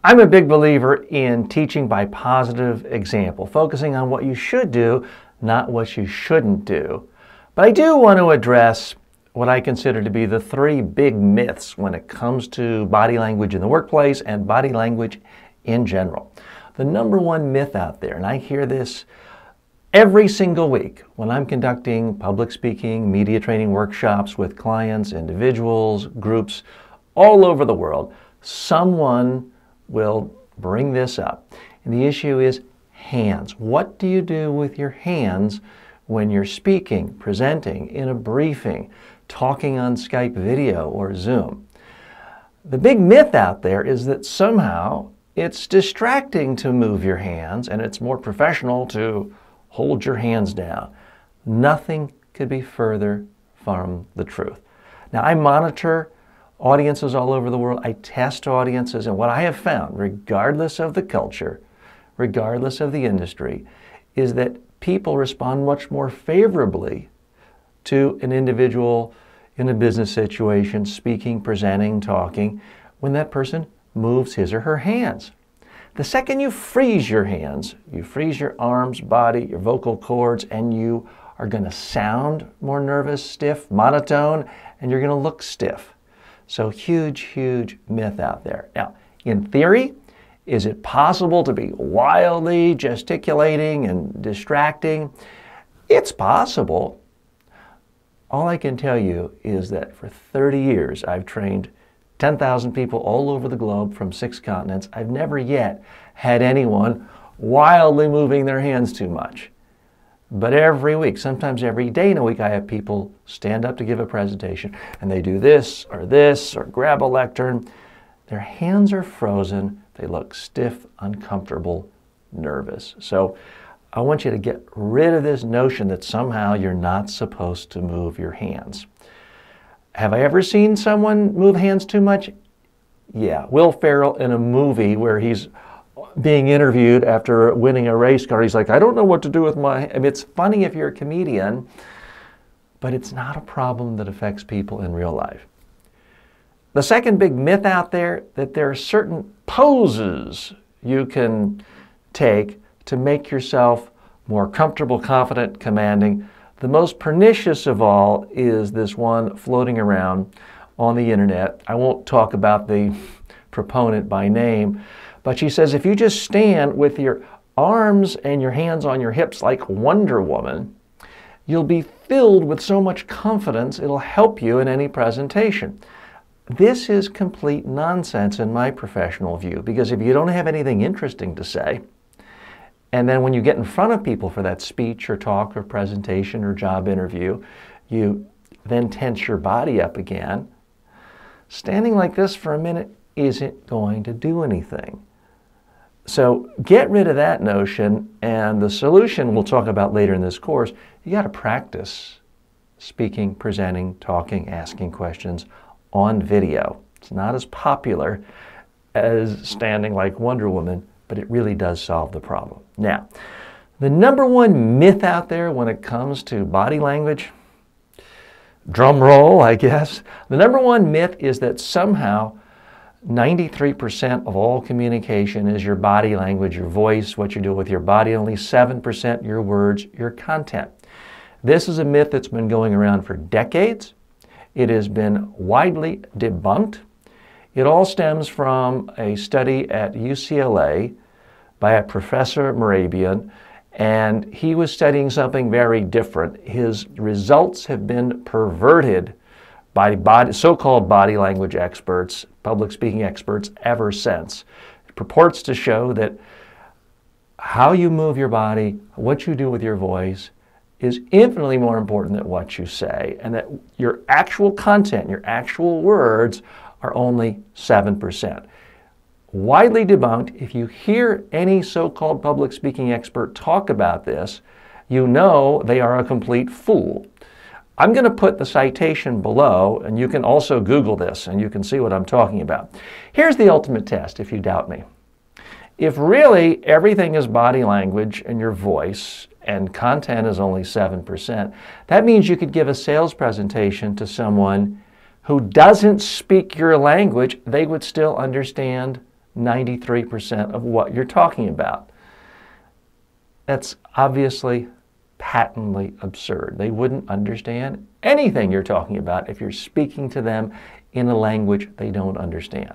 I'm a big believer in teaching by positive example, focusing on what you should do, not what you shouldn't do. But I do want to address what I consider to be the three big myths when it comes to body language in the workplace and body language in general. The number one myth out there, and I hear this every single week when I'm conducting public speaking, media training workshops with clients, individuals, groups all over the world, someone will bring this up. And the issue is hands. What do you do with your hands when you're speaking, presenting, in a briefing, talking on Skype video or Zoom? The big myth out there is that somehow it's distracting to move your hands and it's more professional to hold your hands down. Nothing could be further from the truth. Now, I monitor audiences all over the world. I test audiences, and what I have found, regardless of the culture, regardless of the industry, is that people respond much more favorably to an individual in a business situation, speaking, presenting, talking, when that person moves his or her hands. The second you freeze your hands, you freeze your arms, body, your vocal cords, and you are going to sound more nervous, stiff, monotone, and you're going to look stiff. So huge, huge myth out there. Now, in theory, is it possible to be wildly gesticulating and distracting? It's possible. All I can tell you is that for 30 years, I've trained 10,000 people all over the globe from 6 continents. I've never yet had anyone wildly moving their hands too much. But every week, sometimes every day in a week, I have people stand up to give a presentation and they do this or grab a lectern. Their hands are frozen. They look stiff, uncomfortable, nervous. So I want you to get rid of this notion that somehow you're not supposed to move your hands. Have I ever seen someone move hands too much? Yeah, Will Ferrell in a movie where he's being interviewed after winning a race car. He's like, I don't know what to do with my... I mean, it's funny if you're a comedian, but it's not a problem that affects people in real life. The second big myth out there, that there are certain poses you can take to make yourself more comfortable, confident, commanding. The most pernicious of all is this one floating around on the internet. I won't talk about the proponent by name, but she says if you just stand with your arms and your hands on your hips like Wonder Woman, you'll be filled with so much confidence it'll help you in any presentation. This is complete nonsense in my professional view, because if you don't have anything interesting to say, and then when you get in front of people for that speech or talk or presentation or job interview, you then tense your body up again, standing like this for a minute isn't going to do anything. So get rid of that notion, and the solution we'll talk about later in this course. You got to practice speaking, presenting, talking, asking questions on video. It's not as popular as standing like Wonder Woman, but it really does solve the problem. Now, the number one myth out there when it comes to body language, drum roll, I guess. The number one myth is that somehow 93% of all communication is your body language, your voice, what you do with your body, only 7% your words, your content. This is a myth that's been going around for decades. It has been widely debunked. It all stems from a study at UCLA by a Professor Morabian, and he was studying something very different. His results have been perverted by so-called body language experts, public speaking experts, ever since. It purports to show that how you move your body, what you do with your voice, is infinitely more important than what you say, and that your actual content, your actual words, are only 7%. Widely debunked. If you hear any so-called public speaking expert talk about this, you know they are a complete fool. I'm going to put the citation below, and you can also Google this, and you can see what I'm talking about. Here's the ultimate test if you doubt me. If really everything is body language and your voice, and content is only 7%, that means you could give a sales presentation to someone who doesn't speak your language. They would still understand 93% of what you're talking about. That's obviously patently absurd. They wouldn't understand anything you're talking about if you're speaking to them in a language they don't understand.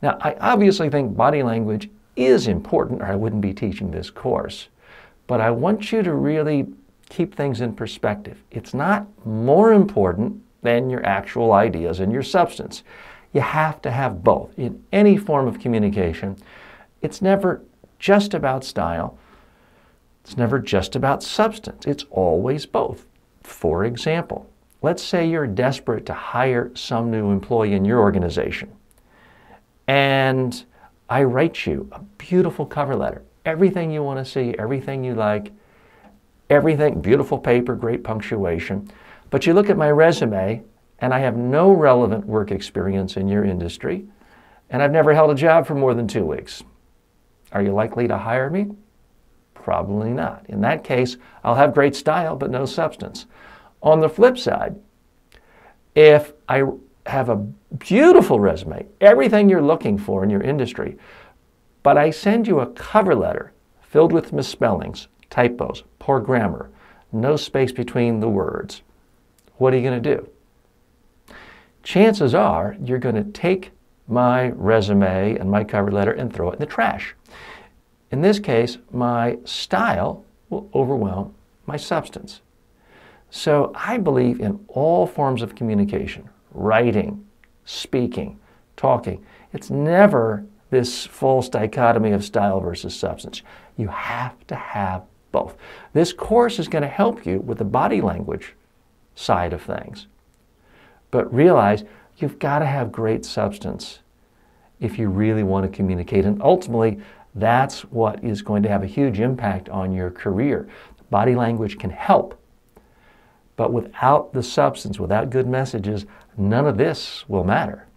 Now, I obviously think body language is important, or I wouldn't be teaching this course. But I want you to really keep things in perspective. It's not more important than your actual ideas and your substance. You have to have both. In any form of communication, it's never just about style. It's never just about substance. It's always both. For example, let's say you're desperate to hire some new employee in your organization. And I write you a beautiful cover letter. Everything you want to see, everything you like, everything, beautiful paper, great punctuation. But you look at my resume, and I have no relevant work experience in your industry, and I've never held a job for more than 2 weeks. Are you likely to hire me? Probably not. In that case, I'll have great style, but no substance. On the flip side, if I have a beautiful resume, everything you're looking for in your industry, but I send you a cover letter filled with misspellings, typos, poor grammar, no space between the words, what are you going to do? Chances are you're going to take my resume and my cover letter and throw it in the trash. In this case, my style will overwhelm my substance. So I believe in all forms of communication, writing, speaking, talking. It's never this false dichotomy of style versus substance. You have to have both. This course is going to help you with the body language side of things. But realize you've got to have great substance if you really want to communicate. And ultimately, that's what is going to have a huge impact on your career. Body language can help. But without the substance, without good messages, none of this will matter.